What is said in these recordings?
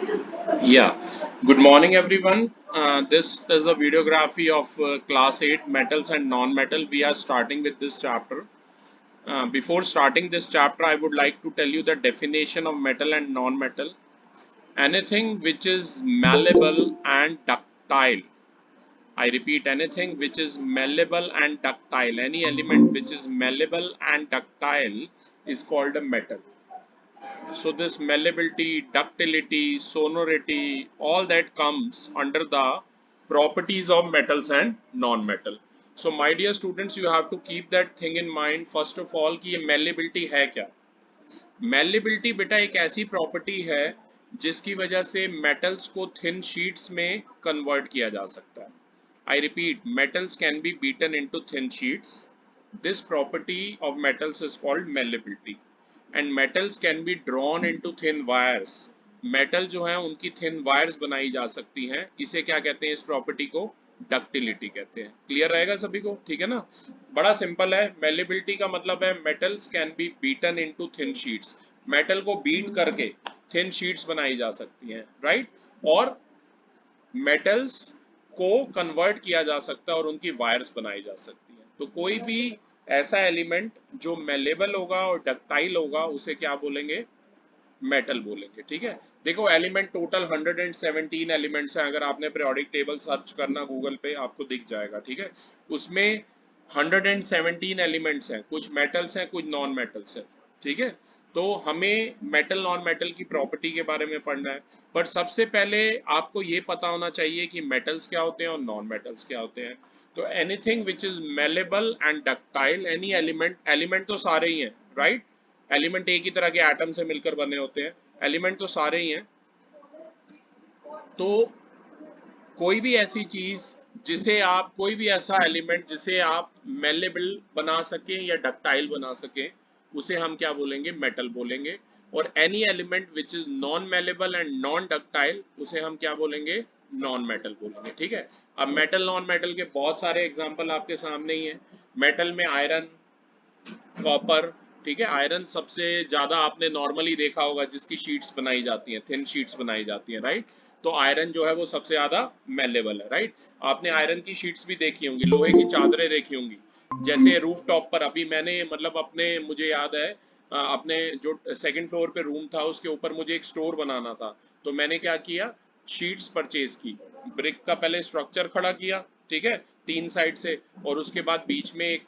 Yeah, good morning everyone. This is a videography of class 8 metals and non-metal. We are starting with this chapter. Before starting this chapter, I would like to tell you the definition of metal and non-metal. Anything which is malleable and ductile. I repeat, anything which is malleable and ductile. Any element which is malleable and ductile is called a metal. So this malleability, ductility, sonority, all that comes under the properties of metals and non-metal. So my dear students, you have to keep that thing in mind first of all कि ये malleability है क्या? Malleability बेटा एक ऐसी property है जिसकी वजह से metals को thin sheets में convert किया जा सकता है. I repeat, metals can be beaten into thin sheets. This property of metals is called malleability. And metals can be drawn into thin wires. Metal जो है उनकी थिन वायर्स बनाई जा सकती हैं. इसे क्या कहते हैं? इस प्रॉपर्टी को डक्टिलिटी कहते हैं. क्लियर रहेगा सभी को? ठीक है ना? बड़ा सिंपल है. मेलेबिलिटी का मतलब है metals can be beaten into thin sheets. Metal को बीट करके थिन शीट्स बनाई जा सकती हैं, राइट? और मेटल्स को कन्वर्ट किया जा सकता है और उनकी वायर्स बनाई जा सकती हैं. तो कोई भी ऐसा एलिमेंट जो मेलेबल होगा और डक्टाइल होगा उसे क्या बोलेंगे? मेटल बोलेंगे. ठीक है, देखो एलिमेंट टोटल 117 एलिमेंट्स हैं. अगर आपने पीरियोडिक टेबल सर्च करना गूगल पे आपको दिख जाएगा. ठीक है, उसमें 117 एलिमेंट्स हैं. कुछ मेटल्स हैं, कुछ नॉन मेटल्स हैं. ठीक है, तो हमें मेटल नॉन मेटल की प्रॉपर्टी के बारे में पढ़ना है. पर सबसे पहले आपको ये पता होना चाहिए कि मेटल्स क्या होते हैं और नॉन मेटल्स क्या होते हैं. तो anything which is malleable and ductile, any element, element तो सारे ही हैं, राइट? एलिमेंट एक ही तरह के एटम से मिलकर बने होते हैं. एलिमेंट तो सारे ही हैं. तो कोई भी ऐसी चीज जिसे आप, कोई भी ऐसा एलिमेंट जिसे आप मेलेबल बना सकें या डक्टाइल बना सकें उसे हम क्या बोलेंगे? मेटल बोलेंगे. और any element which is non malleable and non ductile उसे हम क्या बोलेंगे? नॉन मेटल बोलेंगे. ठीक है, अब मेटल नॉन मेटल के बहुत सारे एग्जांपल आपके सामने ही हैं. मेटल में आयरन, कॉपर. ठीक है, आयरन सबसे ज्यादा आपने नॉर्मली देखा होगा जिसकी शीट्स बनाई जाती हैं, थिन शीट्स बनाई जाती हैं, राइट? तो आयरन जो है वो सबसे ज्यादा मेलेबल है, राइट? आपने आयरन की शीट्स भी देखी होंगी, लोहे की चादरें देखी होंगी. जैसे रूफ टॉप पर अभी मैंने, मतलब अपने, मुझे याद है अपने जो सेकंड फ्लोर पे रूम था उसके ऊपर मुझे एक स्टोर बनाना था. तो मैंने क्या किया? शीट्स परचेज की. ब्रिक का पहले स्ट्रक्चर खड़ा किया, ठीक है, तीन साइड से, और उसके बाद बीच में एक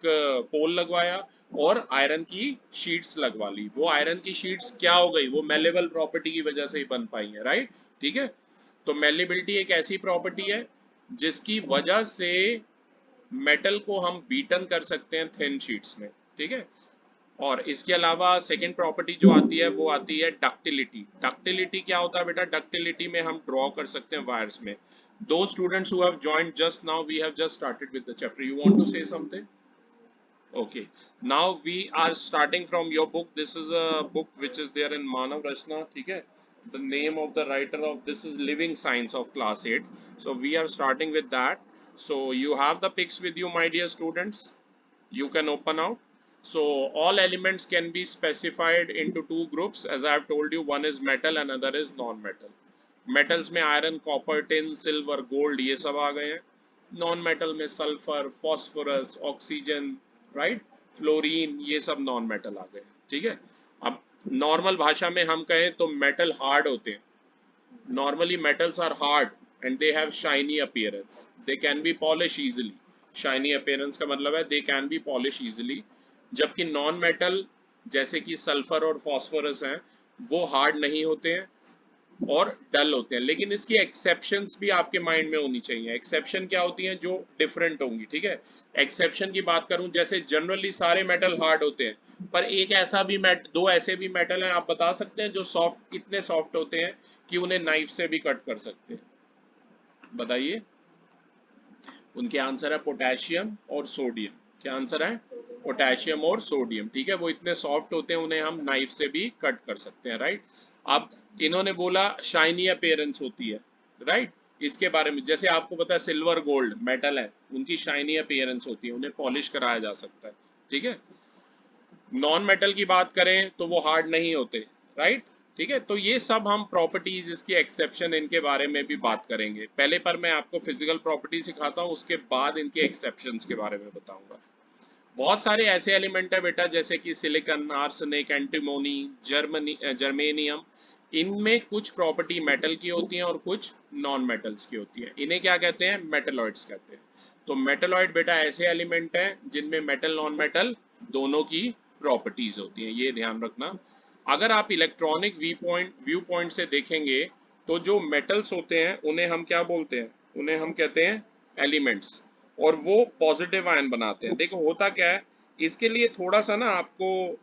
पोल लगवाया और आयरन की शीट्स लगवा ली. वो आयरन की शीट्स क्या हो गई? वो मेलेबल प्रॉपर्टी की वजह से ही बन पाई है, राइट? ठीक है, तो मेलेबिलिटी एक ऐसी प्रॉपर्टी है जिसकी वजह से मेटल को हम बीटन कर सकते हैं थिन शीट्स में. ठीक है, और इसके अलावा सेकंड प्रॉपर्टी जो आती है वो आती है डक्टिलिटी. डक्टिलिटी क्या होता है बेटा? डक्टिलिटी में हम ड्रॉ कर सकते हैं वायर्स में. दो students who have joined just now, we have just started with the chapter. You want to say something? Okay, now we are starting from your book. This is a book which is there in Manav Rachna. ठीक है, the name of the writer of this is Living Science of class 8. So we are starting with that. So you have the pics with you, my dear students. You can open out. So all elements can be specified into two groups. As I have told you, one is metal and another is non-metal. Metals में iron, copper, tin, silver, gold ये सब आ गए हैं. Non metal में sulphur, phosphorus, oxygen, right, fluorine, ये सब non metal आ गए. ठीक है, अब नॉर्मल भाषा में हम कहें तो मेटल हार्ड होते हैं. Normally metals are hard and they have shiny appearance. They can be polish easily. Shiny appearance का मतलब है they can be polish easily. जबकि नॉन मेटल जैसे कि सल्फर और फॉस्फोरस हैं वो हार्ड नहीं होते हैं और डल होते हैं. लेकिन इसकी एक्सेप्शंस भी आपके माइंड में होनी चाहिए. एक्सेप्शन क्या होती हैं? जो डिफरेंट होंगी. ठीक है, एक्सेप्शन की बात करूं, जैसे जनरली सारे मेटल हार्ड होते हैं, पर एक ऐसा भी दो ऐसे भी मेटल हैं, आप बता सकते हैं जो सॉफ्ट, इतने सॉफ्ट होते हैं कि उन्हें नाइफ से भी कट कर सकते हैं. बताइए. उनके आंसर है पोटेशियम और सोडियम. क्या आंसर है? पोटेशियम और सोडियम. ठीक है, वो इतने सॉफ्ट होते हैं उन्हें हम नाइफ से भी कट कर सकते हैं, राइट? अब इन्होंने बोला शाइनी अपीयरेंस होती है, राइट? इसके बारे में जैसे आपको पता है सिल्वर गोल्ड मेटल है, उनकी शाइनी अपीयरेंस होती है, उन्हें पॉलिश कराया जा सकता है. ठीक है, नॉन मेटल की बात करें तो वो हार्ड नहीं होते, राइट? ठीक है, तो ये सब हम प्रॉपर्टीज, इसकी एक्सेप्शन, इनके बारे में भी बात करेंगे। पहले पर मैं आपको फिजिकल प्रॉपर्टी सिखाता हूँ, उसके बाद इनके एक्सेप्शंस के बारे में बताऊंगा। बहुत सारे ऐसे एलिमेंट है बेटा, जैसे कि सिलिकॉन, आर्सेनिक, एंटीमोनी, जर्मेनियम। इनमें कुछ प्रॉपर्टी मेटल की होती हैं और कुछ नॉन मेटल्स की होती हैं। इन्हें क्या कहते हैं? मेटलॉइड्स कहते हैं। तो मेटलॉइड बेटा ऐसे एलिमेंट हैं जिनमें मेटल नॉन मेटल दोनों की प्रॉपर्टीज होती हैं, ये ध्यान रखना। अगर आप इलेक्ट्रॉनिक व्यू पॉइंट से देखेंगे तो जो मेटल्स होते हैं उन्हें हम क्या बोलते हैं? उन्हें हम कहते हैं एलिमेंट्स, और वो पॉजिटिव आयन बनाते हैं। देखो होता क्या है, इसके लिए थोड़ा सा ना आपको,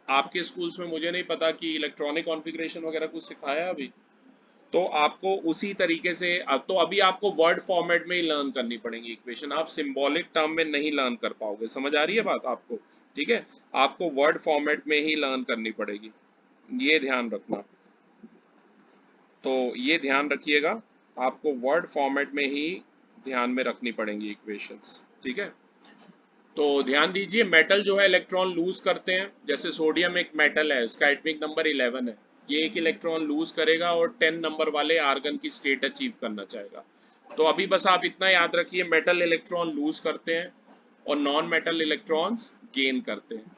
आपके स्कूल्स में मुझे नहीं पता कि इलेक्ट्रॉनिक कॉन्फ़िगरेशन वगैरह कुछ सिखाया है अभी, तो आपको उसी तरीके से अब तो अभी आपको वर्ड फॉर्मेट में ही लर्न करनी पड़ेगी इक्वेशन, आप सिंबॉलिक टर्म में नहीं लर्न कर पाओगे। समझ आ रही है बात आपको? ठीक है, आपको वर्ड फॉर्मेट में ही लर्न करनी पड़ेगी, ये ध्यान रखना। तो ये ध्यान रखिएगा, आपको वर्ड फॉर्मेट में ही ध्यान में रखनी पड़ेंगी इक्वेशंस। ठीक है, तो ध्यान दीजिए, मेटल जो है इलेक्ट्रॉन लूज करते हैं। जैसे सोडियम एक मेटल है, इसका एटॉमिक नंबर 11 है, ये एक इलेक्ट्रॉन लूज करेगा और 10 नंबर वाले आर्गन की स्टेट अचीव करना चाहेगा। तो अभी बस आप इतना याद रखिए, मेटल इलेक्ट्रॉन लूज करते हैं और नॉन मेटल इलेक्ट्रॉन्स गेन करते हैं।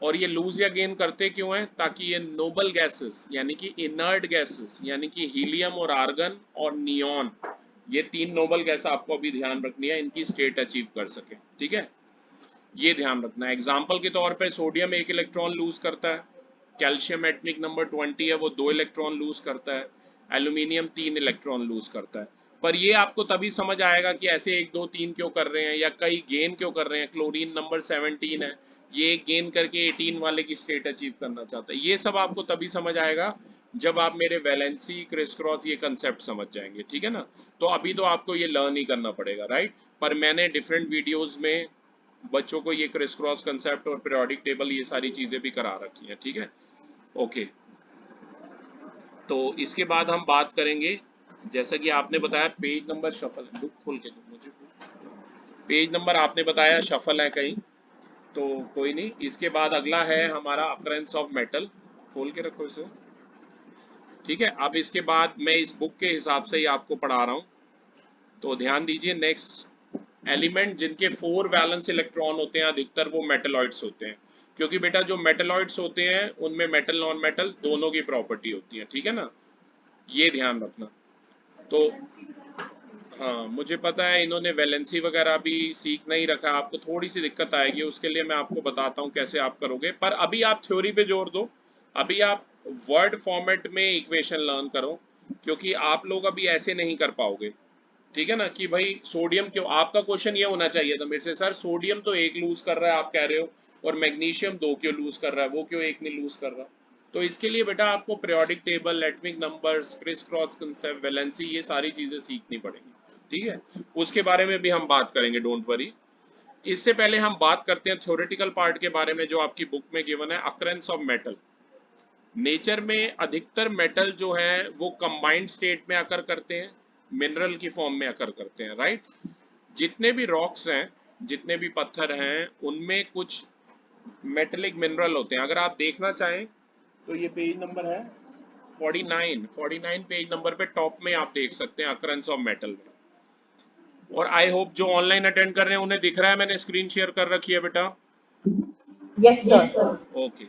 और ये लूज या गेन करते क्यों हैं? ताकि ये नोबल गैसेस यानी कि इनर्ट गैसेस यानी कि हीलियम और आर्गन और नियॉन, ये तीन नोबल गैस आपको अभी ध्यान रखनी है, इनकी स्टेट अचीव कर सके। ठीक है, ये ध्यान रखना है। एग्जाम्पल के तौर पे सोडियम एक इलेक्ट्रॉन लूज करता है, कैल्शियम एटॉमिक नंबर 20 है, वो 2 इलेक्ट्रॉन लूज करता है, एल्यूमिनियम 3 इलेक्ट्रॉन लूज करता है। पर ये आपको तभी समझ आएगा कि ऐसे 1 2 3 क्यों कर रहे हैं या कई गेन क्यों कर रहे हैं। क्लोरीन नंबर 17 है, ये गेन करके 18 वाले की स्टेट अचीव करना चाहता है। ये सब आपको तभी समझ आएगा जब आप मेरे वैलेंसी, क्रिस क्रॉस, ये कंसेप्ट समझ जाएंगे। ठीक है ना, तो अभी तो आपको ये लर्न ही करना पड़ेगा, राइट। पर मैंने डिफरेंट वीडियोस में बच्चों को ये क्रिस क्रॉस कंसेप्ट और पीरियोडिक टेबल ये सारी चीजें भी करा रखी हैं। ठीक है, ओके। तो इसके बाद हम बात करेंगे, जैसा कि आपने बताया पेज नंबर शफल, बुक खोल के दो मुझे, पेज नंबर आपने बताया शफल है कहीं, तो कोई नहीं। इसके बाद अगला है हमारा अकरेंस ऑफ मेटल, खोल के रखो इसे। ठीक है, अब इसके बाद मैं इस बुक के हिसाब से ही आपको पढ़ा रहा हूँ, तो ध्यान दीजिए। नेक्स्ट एलिमेंट जिनके 4 वैलेंस इलेक्ट्रॉन होते हैं अधिकतर वो मेटलॉइड्स होते हैं, क्योंकि बेटा जो मेटलॉइड्स होते हैं उनमें मेटल नॉन मेटल दोनों की प्रॉपर्टी होती है। ठीक है ना, ये ध्यान रखना। तो हाँ, मुझे पता है इन्होंने वैलेंसी वगैरह भी सीख नहीं रखा, आपको थोड़ी सी दिक्कत आएगी, उसके लिए मैं आपको बताता हूँ कैसे आप करोगे। पर अभी आप थ्योरी पे जोर दो, अभी आप वर्ड फॉर्मेट में इक्वेशन लर्न करो, क्योंकि आप लोग अभी ऐसे नहीं कर पाओगे। ठीक है ना, कि भाई सोडियम क्यों, आपका क्वेश्चन ये होना चाहिए था मेरे से, सर सोडियम तो 1 लूज कर रहा है आप कह रहे हो, और मैग्नीशियम 2 क्यों लूज कर रहा है, वो क्यों 1 नहीं लूज कर रहा। तो इसके लिए बेटा आपको periodic table, atomic numbers, criss cross concept, valency, ये सारी चीजें सीखनी पड़ेंगी। ठीक है, उसके बारे में भी हम बात करेंगे, डोंट वरी। इससे पहले हम बात करते हैं थ्योरेटिकल पार्ट के बारे में, जो आपकी बुक में गिवन है, अकरेंस ऑफ मेटल। नेचर में अधिकतर मेटल जो है वो कंबाइंड स्टेट में अकर करते हैं, मिनरल की फॉर्म में अकर करते हैं, राइट। जितने भी रॉक्स हैं, जितने भी पत्थर हैं, उनमें कुछ मेटेलिक मिनरल होते हैं। अगर आप देखना चाहें तो ये पेज नंबर है 49 पेज नंबर पे टॉप में आप देख सकते हैं अकरेंस ऑफ मेटल में। और आई होप जो ऑनलाइन अटेंड कर रहे हैं उन्हें दिख रहा है, मैंने स्क्रीन शेयर कर रखी है बेटा। Yes sir. ओके,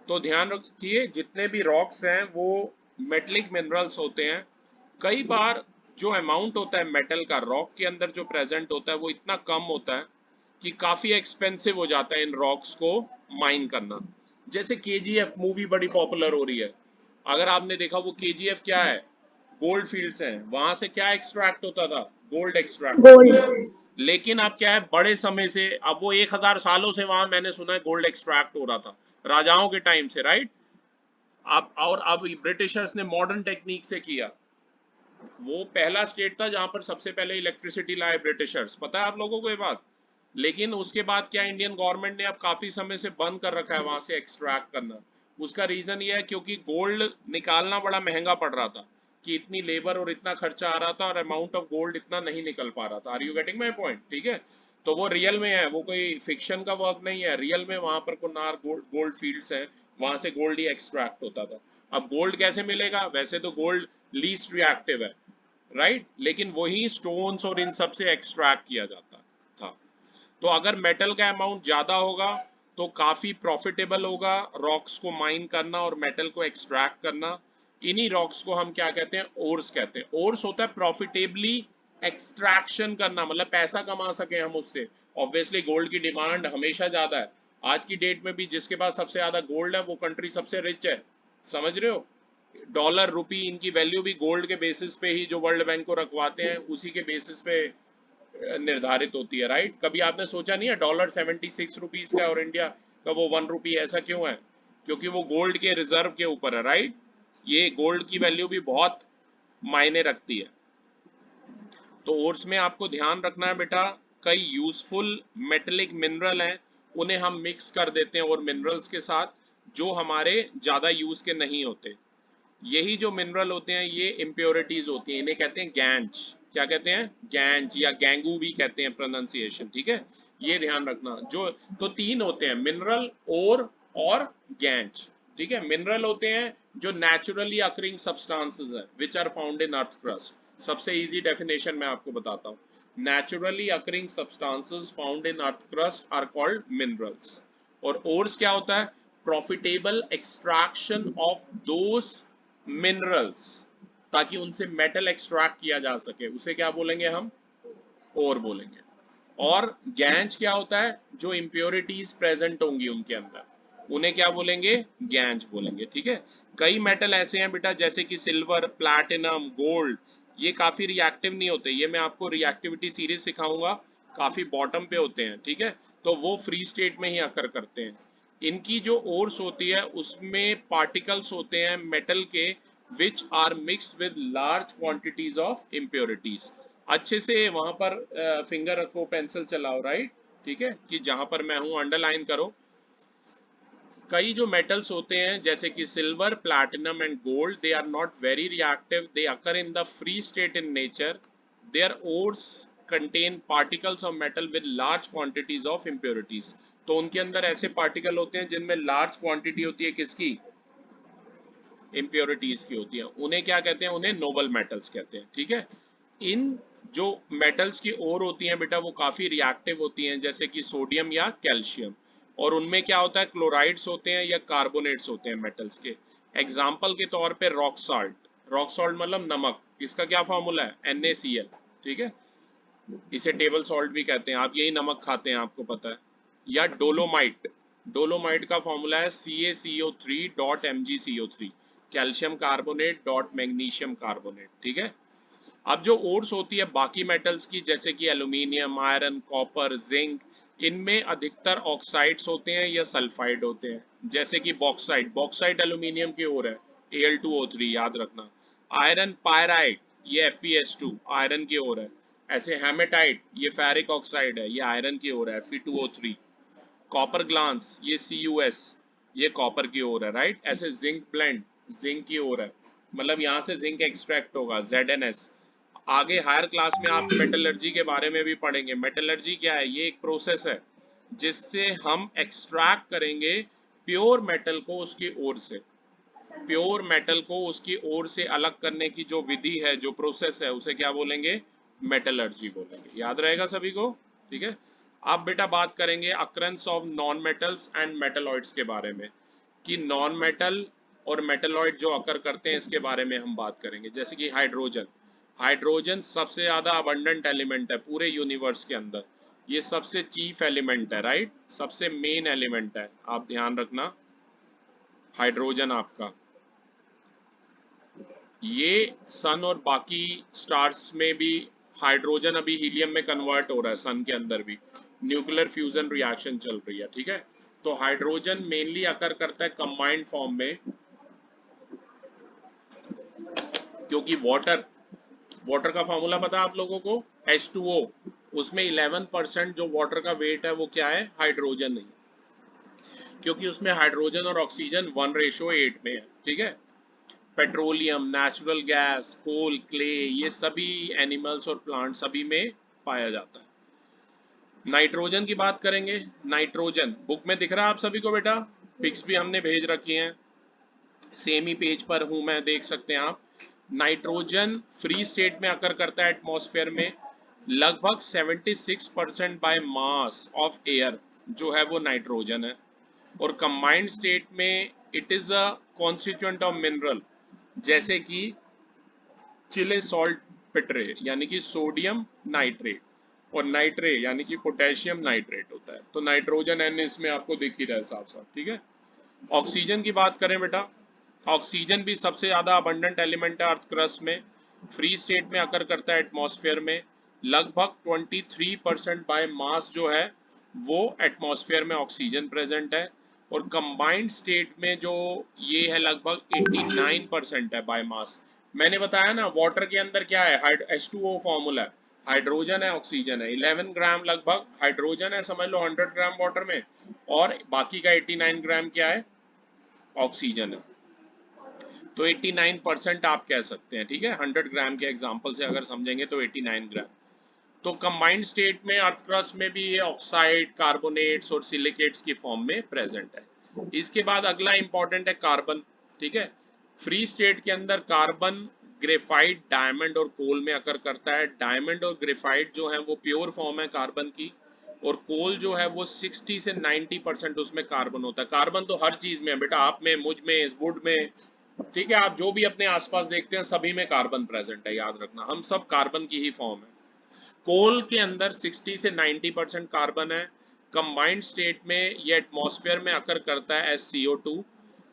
तो ध्यान रखिए जितने भी रॉक्स हैं वो मेटलिक मिनरल्स होते हैं। कई बार जो अमाउंट होता है मेटल का रॉक के अंदर जो प्रेजेंट होता है वो इतना कम होता है कि काफी एक्सपेंसिव हो जाता है इन रॉक्स को माइन करना। जैसे केजीएफ मूवी बड़ी पॉपुलर हो रही है, अगर आपने देखा वो केजीएफ क्या है, गोल्ड फील्ड्स हैं, वहां से क्या एक्सट्रैक्ट होता था? गोल्ड एक्सट्रैक्ट होता था। गोल्ड। लेकिन अब क्या है, बड़े समय से, अब वो 1000 सालों से वहां मैंने सुना है गोल्ड एक्सट्रैक्ट हो रहा था, राजाओं के टाइम से, राइट। अब ब्रिटिशर्स ने मॉडर्न टेक्निक से किया। वो पहला स्टेट था जहां पर सबसे पहले इलेक्ट्रिसिटी लाए ब्रिटिशर्स, पता है आप लोगों को ये बात। लेकिन उसके बाद क्या, इंडियन गवर्नमेंट ने अब काफी समय से बंद कर रखा है वहां से एक्सट्रैक्ट करना। उसका रीजन ये है क्योंकि गोल्ड निकालना बड़ा महंगा पड़ रहा था, कि इतनी लेबर और इतना खर्चा आ रहा था और अमाउंट ऑफ गोल्ड इतना नहीं निकल पा रहा था। Are you getting my point? ठीक है, तो वो रियल में है, वो कोई फिक्शन का वर्क नहीं है, रियल में वहां पर कुन्नार गोल्ड फील्ड्स हैं, वहां से गोल्ड ही एक्सट्रैक्ट होता था। अब गोल्ड कैसे मिलेगा? वैसे तो गोल्ड लीस्ट रिएक्टिव है, राइट, लेकिन वही स्टोन्स और इन सब से एक्सट्रैक्ट किया जाता था। तो अगर मेटल का अमाउंट ज्यादा होगा तो काफी प्रॉफिटेबल होगा रॉक्स को माइन करना और मेटल को एक्सट्रैक्ट करना। इन्हीं रॉक्स को हम क्या कहते हैं? ओर्स कहते हैं। ओर्स होता है प्रॉफिटेबली एक्सट्रैक्शन करना, मतलब पैसा कमा सके हम उससे। ऑब्वियसली गोल्ड की डिमांड हमेशा ज्यादा है। आज की डेट में भी जिसके पास सबसे ज्यादा गोल्ड है वो कंट्री सबसे रिच है, समझ रहे हो? डॉलर रुपी इनकी वैल्यू भी गोल्ड के बेसिस पे ही, जो वर्ल्ड बैंक को रखवाते हैं उसी के बेसिस पे निर्धारित होती है, राइट। कभी आपने सोचा नहीं है डॉलर 76 रुपीज का और इंडिया का वो 1 रुपी, ऐसा क्यों है? क्योंकि वो गोल्ड के रिजर्व के ऊपर है, राइट। ये गोल्ड की वैल्यू भी बहुत मायने रखती है। तो ओर्स में आपको ध्यान रखना है बेटा, कई यूजफुल मेटेलिक मिनरल हैं, उन्हें हम मिक्स कर देते हैं और मिनरल्स के साथ जो हमारे ज्यादा यूज के नहीं होते। यही जो मिनरल होते हैं ये इम्प्योरिटीज होती हैं, इन्हें कहते हैं गैंज। क्या कहते हैं? गैंज, या गैंगू भी कहते हैं प्रोनाउंसिएशन, ठीक है। ये ध्यान रखना। जो तो तीन होते हैं, मिनरल, ओर और गैंज, ठीक है। मिनरल होते हैं जो नेचुरली अकरिंग सब्सटेंसेस है which are found in earth crust. सबसे इजी डेफिनेशन मैं आपको बताता हूँ। Naturally occurring substances found in earth crust are called minerals. और ओर्स क्या होता है? Profitable extraction of those minerals, ताकि उनसे मेटल एक्सट्रैक्ट किया जा सके, उसे क्या बोलेंगे हम? ओर बोलेंगे। और गैंज क्या होता है? जो इम्प्योरिटीज प्रेजेंट होंगी उनके अंदर, उन्हें क्या बोलेंगे? गैंज बोलेंगे, ठीक है। कई मेटल ऐसे हैं बेटा जैसे कि सिल्वर, प्लैटिनम, गोल्ड, ये काफी रिएक्टिव नहीं होते। ये मैं आपको रिएक्टिविटी सीरीज सिखाऊंगा, काफी बॉटम पे होते हैं, ठीक है। तो वो फ्री स्टेट में ही अकर करते हैं। इनकी जो ओर्स होती है उसमें पार्टिकल्स होते हैं मेटल के which are mixed with large quantities of impurities. अच्छे से वहां पर फिंगर रखो, पेंसिल चलाओ, राइट, ठीक है, कि जहां पर मैं हूं अंडरलाइन करो। कई जो मेटल्स होते हैं जैसे कि silver, platinum and gold, they are not very reactive, they occur in the free state in nature. Their ores contain particles of metal with large quantities of impurities. तो उनके अंदर ऐसे पार्टिकल होते हैं जिनमें लार्ज क्वांटिटी होती है किसकी? इम्प्योरिटीज की होती है। उन्हें क्या कहते हैं? उन्हें नोबल मेटल्स कहते हैं, ठीक है। इन जो मेटल्स की ओर होती हैं बेटा वो काफी रिएक्टिव होती हैं, जैसे कि सोडियम या कैल्शियम। और उनमें क्या होता है? क्लोराइड्स होते हैं या कार्बोनेट्स होते हैं मेटल्स के। एग्जाम्पल के तौर पे रॉक सॉल्ट। रॉक सॉल्ट मतलब नमक, इसका क्या फॉर्मूला है? NaCl, ठीक है। इसे टेबल सॉल्ट भी कहते हैं, आप यही नमक खाते हैं, आपको पता है। या डोलोमाइट, डोलोमाइट का फॉर्मूला है CaCO3.MgCO3, calcium carbonate dot magnesium carbonate, ठीक है। अब जो ओर्स होती है बाकी मेटल्स की, जैसे कि एल्यूमिनियम, आयरन, कॉपर, जिंक, इनमें अधिकतर ऑक्साइड्स होते हैं या सल्फाइड होते हैं। जैसे कि बॉक्साइड, बॉक्साइड एल्यूमिनियम की ओर है, Al2O3, याद रखना। आयरन पायराइट, ये FeS2 आयरन की ओर है। ऐसे हेमेटाइट, ये फेरिक ऑक्साइड है, ये आयरन की ओर है, Fe2O3। कॉपर ग्लांस, ये CuS, ये कॉपर की ओर है, राइट। ऐसे जिंक ब्लेंड, जिंक की ओर है, मतलब यहाँ से जिंक एक्सट्रैक्ट होगा, ZnS। आगे हायर क्लास में आप मेटलर्जी के बारे में भी पढ़ेंगे। मेटलर्जी क्या है? ये एक प्रोसेस है जिससे हम एक्सट्रैक्ट करेंगे प्योर मेटल को उसकी ओर से। प्योर मेटल को उसकी ओर से अलग करने की जो विधि है, जो प्रोसेस है, उसे क्या बोलेंगे? मेटलर्जी बोलेंगे। याद रहेगा सभी को, ठीक है। अब बेटा बात करेंगे अक्रंस of non metals and metalloids के बारे में, कि नॉन मेटल और मेटलॉइड जो अकर करते हैं इसके बारे में हम बात करेंगे। जैसे कि हाइड्रोजन, हाइड्रोजन सबसे ज्यादा अबंडेंट एलिमेंट है पूरे यूनिवर्स के अंदर। ये सबसे चीफ एलिमेंट है, राइट, सबसे मेन एलिमेंट है, आप ध्यान रखना। हाइड्रोजन आपका, ये सन और बाकी स्टार्स में भी हाइड्रोजन अभी हीलियम में कन्वर्ट हो रहा है, सन के अंदर भी न्यूक्लियर फ्यूजन रिएक्शन चल रही है, ठीक है। तो हाइड्रोजन मेनली अकर करता है कंबाइंड फॉर्म में, क्योंकि वाटर, वाटर का फॉर्मूला पता है आप लोगों को? H2O। उसमें 11% जो वाटर का वेट है वो क्या है? हाइड्रोजन नहीं, क्योंकि उसमें हाइड्रोजन और ऑक्सीजन 1:8 में है, ठीक है। पेट्रोलियम, नेचुरल गैस, कोल, क्ले, ये सभी एनिमल्स और प्लांट सभी में पाया जाता है। नाइट्रोजन की बात करेंगे। नाइट्रोजन बुक में दिख रहा है आप सभी को बेटा? पिक्स भी हमने भेज रखी हैं, सेम ही पेज पर हूं मैं, देख सकते हैं आप। नाइट्रोजन फ्री स्टेट में अकर करता है एटमॉस्फेयर में लगभग 76% बाय मास ऑफ एयर, जो है वो नाइट्रोजन है। और कंबाइंड स्टेट में it is a constituent of mineral, जैसे कि चिले सॉल्ट पिटरे यानी कि सोडियम नाइट्रेट, और नाइट्रे यानी कि पोटेशियम नाइट्रेट होता है। तो नाइट्रोजन एन इसमें आपको दिख ही रहा है साफ साफ, ठीक है। ऑक्सीजन की बात करें बेटा, ऑक्सीजन भी सबसे ज्यादा अबंडेंट एलिमेंट है अर्थ क्रस्ट में, फ्री स्टेट में अकर करता है एटमॉस्फेयर में लगभग 23% बाय मास जो है वो एटमॉस्फेयर में ऑक्सीजन प्रेजेंट है। और कंबाइंड स्टेट में जो ये है लगभग 89% है बाय मास। मैंने बताया ना वाटर के अंदर क्या है, H2O फॉर्मूला है, हाइड्रोजन है ऑक्सीजन है, 11 ग्राम लगभग हाइड्रोजन है समझ लो 100 ग्राम वाटर में, और बाकी का 89 ग्राम क्या है, ऑक्सीजन है। तो 89% आप कह सकते हैं, ठीक है। 100 ग्राम के एग्जांपल से अगर समझेंगे तो 89 ग्राम। तो कंबाइंड स्टेट में अर्थ क्रस्ट में भी ये ऑक्साइड, कार्बोनेट्स और सिलिकेट्स की फॉर्म में प्रेजेंट है। इसके बाद अगला इंपॉर्टेंट है कार्बन, ठीक है। फ्री स्टेट के अंदर कार्बन ग्रेफाइट, डायमंड और कोल में अकर करता है। डायमंड और ग्रेफाइट जो है वो प्योर फॉर्म है कार्बन की, और कोल जो है वो 60 से 90% उसमें कार्बन होता है। कार्बन तो हर चीज में है बेटा, आप में, मुझ में, वुड में, ठीक है। आप जो भी अपने आसपास देखते हैं सभी में कार्बन प्रेजेंट है, याद रखना हम सब कार्बन की ही फॉर्म है। कोल के अंदर 60 से 90% कार्बन है। कंबाइंड स्टेट में ये एटमॉस्फेयर में अकर करता है एज CO2,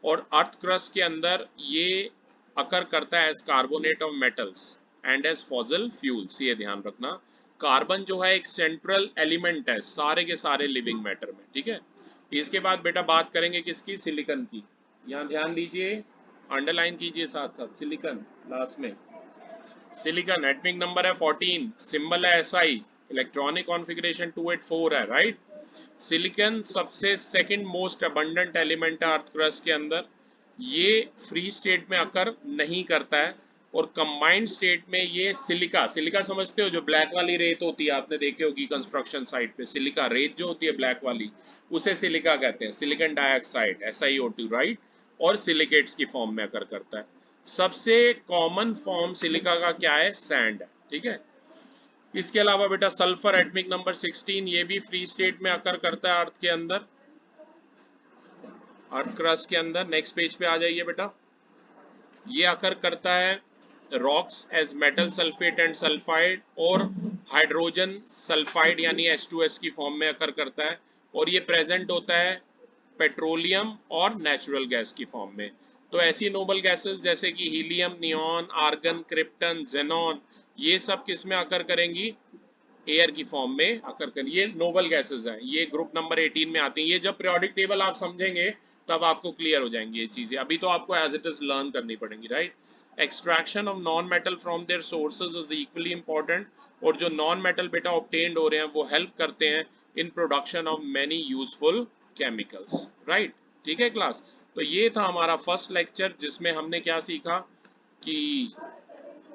और अर्थ क्रस्ट के अंदर ये अकर करता है as carbonate of metals and as fossil fuels. ये ध्यान रखना, कार्बन जो है एक सेंट्रल एलिमेंट है सारे के सारे लिविंग मैटर में, ठीक है। इसके बाद बेटा बात करेंगे किसकी, सिलिकॉन की। यहाँ ध्यान दीजिए, अंडरलाइन कीजिए साथ साथ सिलिकॉन लास्ट में। सिलिकॉन एटॉमिक नंबर है 14, सिंबल है SI, इलेक्ट्रॉनिक कॉन्फ़िगरेशन 284 है, राइट। सिलिकॉन सबसे सेकंड मोस्ट अबंडेंट एलिमेंट है अर्थ क्रस्ट के अंदर। ये फ्री स्टेट में अकर नहीं करता है, और कंबाइंड स्टेट में ये सिलिका, सिलिका समझते हो जो ब्लैक वाली रेत होती है, आपने देखी होगी कंस्ट्रक्शन साइट पे, सिलिका रेत जो होती है ब्लैक वाली, उसे सिलिका कहते हैं, सिलिकॉन डाइऑक्साइड SiO2, राइट। और सिलिकेट्स की फॉर्म में अकर करता है। सबसे कॉमन फॉर्म सिलिका का क्या है, सैंड, ठीक है। इसके अलावा बेटा सल्फर एटॉमिक नंबर 16, ये भी फ्री स्टेट में अकर करता है अर्थ के अंदर, अर्थ क्रस्ट के अंदर। नेक्स्ट पेज पे आ जाइए बेटा। ये अकर करता है rocks as metal sulphate and sulphide, और हाइड्रोजन सल्फाइड यानी H2S की फॉर्म में अकर करता है। और ये प्रेजेंट होता है पेट्रोलियम और नेचुरल गैस की फॉर्म में। तो ऐसी नोबल गैसेस जैसे कि helium, neon, argon, krypton, xenon, ये सब किस में अकर करेंगी, एयर की फॉर्म में अकर करेंगी। ये नोबल गैसेस हैं, ये ग्रुप नंबर 18 में आती हैं। ये जब पीरियोडिक टेबल आप समझेंगे तब आपको क्लियर हो जाएंगी ये चीजें, अभी तो आपको एज इट इज लर्न करनी पड़ेंगी, right. Extraction of non metal from their sources is equally important, और जो नॉन मेटल बेटा ऑब्टेन्ड हो रहे हैं वो हेल्प करते हैं in production of many useful chemicals, right. ठीक है क्लास। तो ये था हमारा फर्स्ट लेक्चर, जिसमें हमने क्या सीखा कि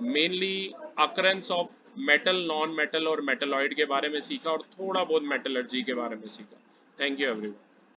mainly occurrence of metal, non metal और मेटलॉइड के बारे में सीखा, और थोड़ा बहुत मेटलर्जी के बारे में सीखा। Thank you everyone.